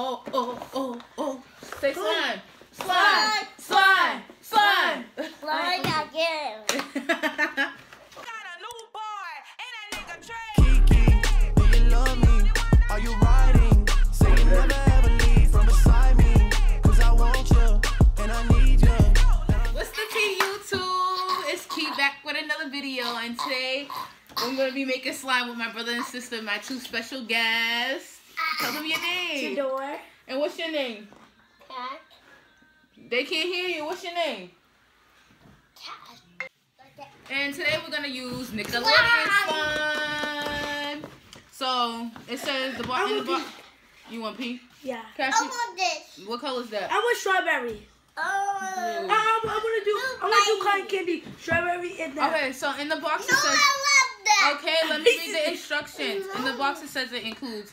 Oh, oh, oh, oh. Say slime. Slime. Slime. Slime. Slime again. Kiki, do you love me? Are you riding? Say you never ever leave from beside me. Cause I want you, and I need you. What's the tea, YouTube? It's Key back with another video, and today I'm going to be making slime with my brother and sister, my two special guests. Tell them your name. Chador. And what's your name? Cat. They can't hear you. What's your name? Cat. And today we're going to use Nickelodeon slime. So, it says the box in the box. You want pink? Yeah. Cassie, I want this. what color is that? I want strawberry. Blue. I want to do cotton candy. Strawberry and that. Okay, so in the box it No, says... I love that. Okay, let me read the instructions. In the box it says it includes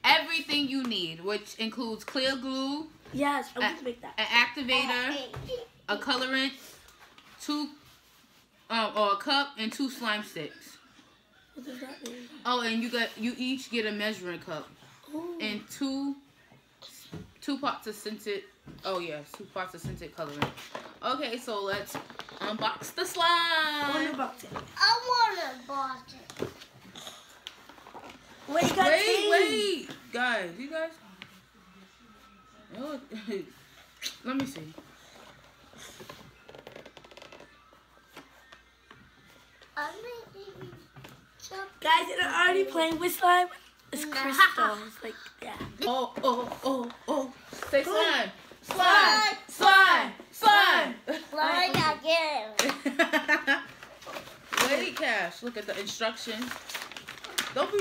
everything you need, which includes clear glue, Yes, I'm going to make that. an activator, a colorant, or a cup, and 2 slime sticks. What does that mean? Oh, and you each get a measuring cup. Ooh. And two pots of scented. Oh yes, 2 pots of scented colorant. Okay, so let's unbox the slime. I want to box it. Wait, guys, you guys. Oh, let me see. Guys, they're already playing with slime. It's crystals. Like, yeah. Oh, oh, oh, oh. Say slime. Slime. Slime. Slime. Slime again. Wait, Cash. Look at the instructions. Don't.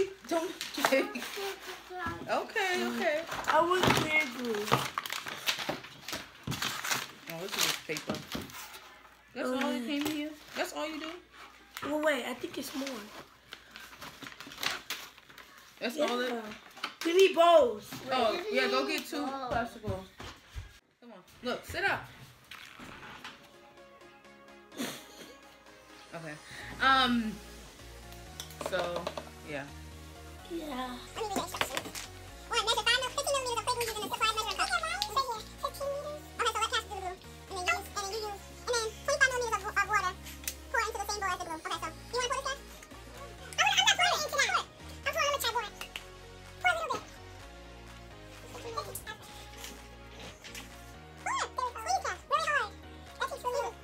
Okay. I want clear glue. Oh, this is just paper. That's all you came here? That's all you do? Well, wait. I think it's more. That's all it? We need bowls. Oh, yeah, go get 2 plastic bowls. Come on. Look, sit up. Okay. So, yeah. Yeah. Let me read the instructions. 1. Measure 5 mil, 50 millimeters of quick glue using a supplied measuring cup. Okay, right here. 15 meters. Okay, so let Cash do the glue. And then you use, and then 25 millimeters of water. Pour it into the same bowl as the glue. Okay, so you want to pour this, Cash? I'm not pouring it into that. I'm pouring a little more. Pour a little bit. Squeeze, Cash. Very hard. That takes a little.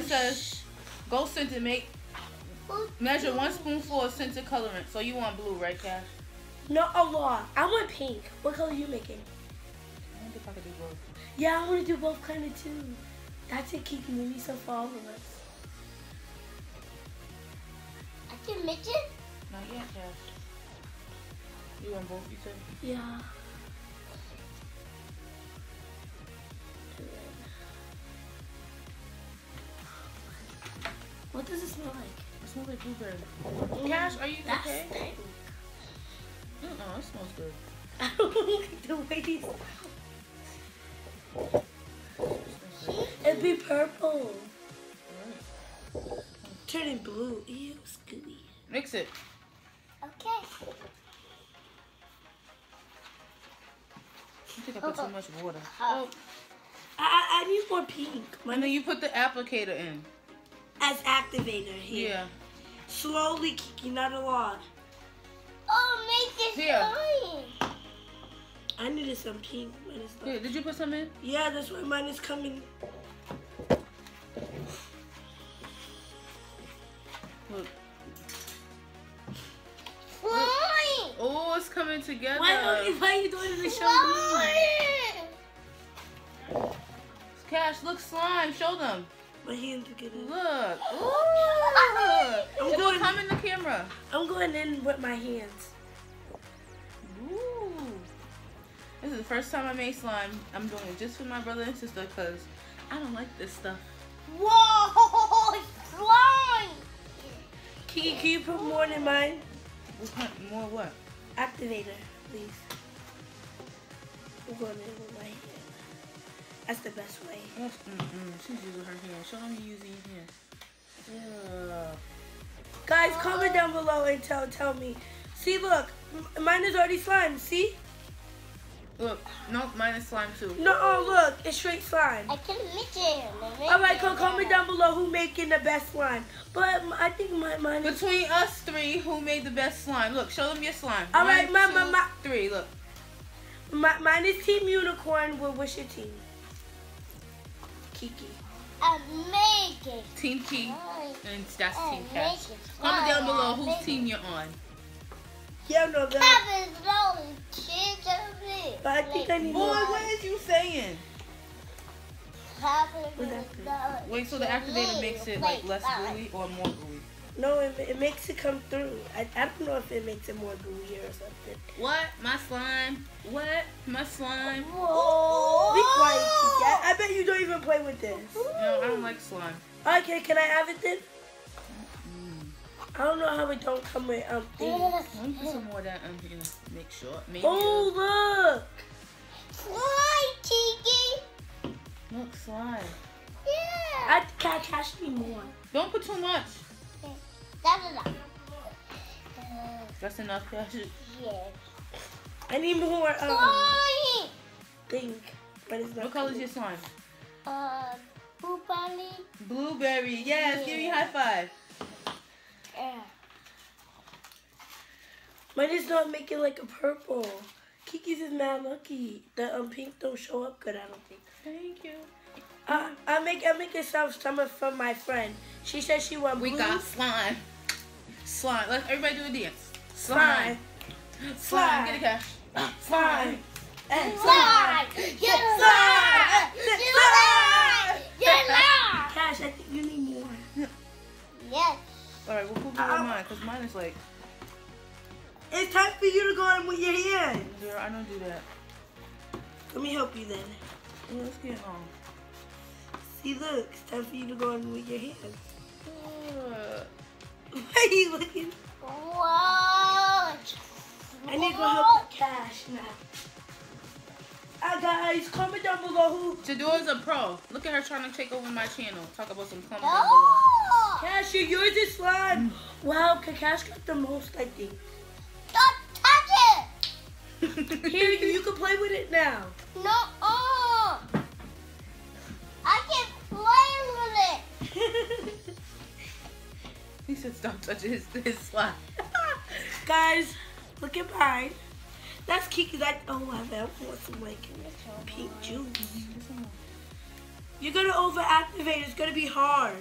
Says, go scented, measure 1 spoonful of scented colorant. So you want blue, right, Cash? No, a lot. I want pink. What color are you making? I don't think I could do both. Yeah, I want to do both kind of too. That's a Kiki movie so for all of us. I can make it? Not yet, Cash. You want both, you said? Yeah. What does it smell like? It smells like blueberry. Cash, are you okay? It smells good. I don't like the way these smell. It'd be purple. Right. Turning blue. Ew, Scooby. Mix it. Okay. I think I put too much water. Oh, I need more pink. and then you put the applicator in. As activator here. Yeah. Slowly, Kiki, not a lot. Oh, make it slime. I needed some pink. Mine is not. Here, did you put some in? Yeah, that's why mine is coming. Look. Slime. Oh, it's coming together. Why are you doing it to show me? Cash, look, slime. Show them. My hands are getting. Look. Ooh. It will come in the camera. I'm going in with my hands. Ooh. first time I made slime. I'm doing it just for my brother and sister because I don't like this stuff. Whoa, slime! Can you put more than mine? More what? Activator, please. I'm going in with my hand. That's the best way. She's using her hand. Show them you using your hand. Yeah. Guys, comment down below and tell me. See, look, mine is already slime. See? Look, no, mine is slime too. No, oh, look, it's straight slime. I can mix it. All right, comment down below who making the best slime. But I think mine is... Between us three, who made the best slime? Look, show them your slime. All right, 1, 2, 3. Look. Mine is Team Unicorn. What's your team? Kiki. Amazing. Team Key. And that's Team Cash. Comment down below whose team you're on. Yeah, no, that. But I think I need Boy, more. what is you saying? Wait, so the activator makes it like less gooey or more gooey? No, it makes it come through. I don't know if it makes it more gooey or something. What? My slime? What? My slime? Whoa. Be quiet, Kiki. I bet you don't even play with this. No, I don't like slime. Okay, can I have it then? I don't know how it don't come with things. Let me put some more of that here. Make sure. Maybe. Oh, look. Slime, Kiki. Look, slime. Yeah. I can't catch me more. Don't put too much. That's enough. That's enough, Cash. Yeah. I need more Slime. thing. But it's not. What color is your slime? Blueberry. Blueberry. Yes, give me a high five. Yeah. Mine is not making like a purple. Kiki's is mad lucky. The pink don't show up good, I don't think. Thank you. I make some from my friend. She said she want blue. We got slime. Slime. Let's everybody do a dance. Slime. Slime. Get it, Cash. Slime. And Slime. Get slime. Get slime. Get slime. Cash, I think you need more. Yes. Alright, we'll put more in mine because mine is like. It's time for you to go in with your hand. Girl, I don't do that. Let me help you then. Yeah, let's get on. See, look, it's time for you to go in with your hand. Uh, Why are you looking? Whoa. I need to go help Cash now. Guys, comment down below who. Jador's a pro. Look at her trying to take over my channel. Talk about some comment down below. Oh. Cash, yours is slime. Wow, Cash got the most, I think. Don't touch it. Here, you can play with it now. No. I can play with it. He said stop touching his slime. Guys, look at mine. That's Kiki's. I want some like pink juice. You're gonna overactivate. It's gonna be hard.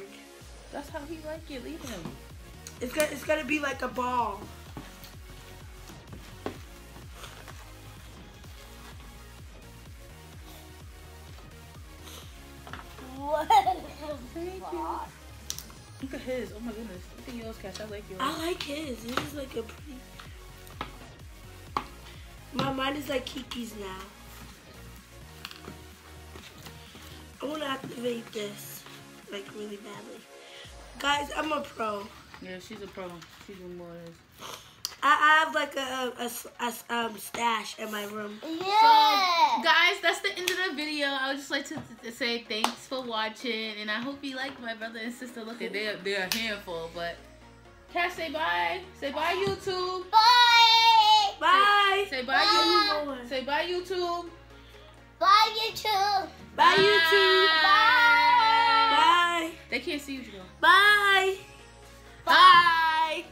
That's how he like it. Leave him. It's gonna be like a ball. What? Thank you. Look at his. Oh my goodness. Look at yours, Cash. I like yours. I like his. This is like a pretty. Mine is like Kiki's now. I want to activate this like really badly. Guys, I'm a pro. Yeah, she's a pro. She's doing more of this. I have like a stash in my room. Yeah. So, guys, that's the end of the video. I would just like to say thanks for watching, and I hope you like my brother and sister. Look at they're a handful, but Cash, say bye. Say bye, YouTube. Bye. Bye. Say bye, YouTube. Say bye, YouTube. Bye, YouTube. Bye, YouTube. Bye. Bye. They can't see you, Joe. Bye. Bye.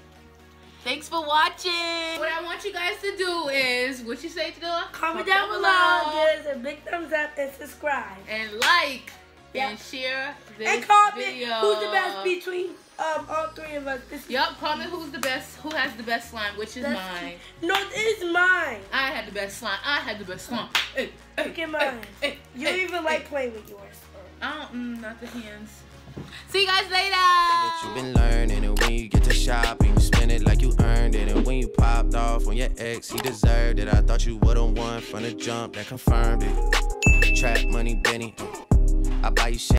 Thanks for watching. What I want you guys to do is, what you say to the Comment down below. Give us a big thumbs up and subscribe. And like Yep. and share this And comment video. who's the best between all three of us. Yup, comment who's the best, who has the best slime, which is mine. No, it is mine. I had the best slime. I had the best slime. Hey, Look at mine. You don't even like playing with yours. I don't, not the hands. See you guys later. That you've been learning, and when you get to shopping, you spend it like you earned it. And when you popped off on your ex, he deserved it. I thought you would've won from the jump, that confirmed it. Trap money, Benny. I buy you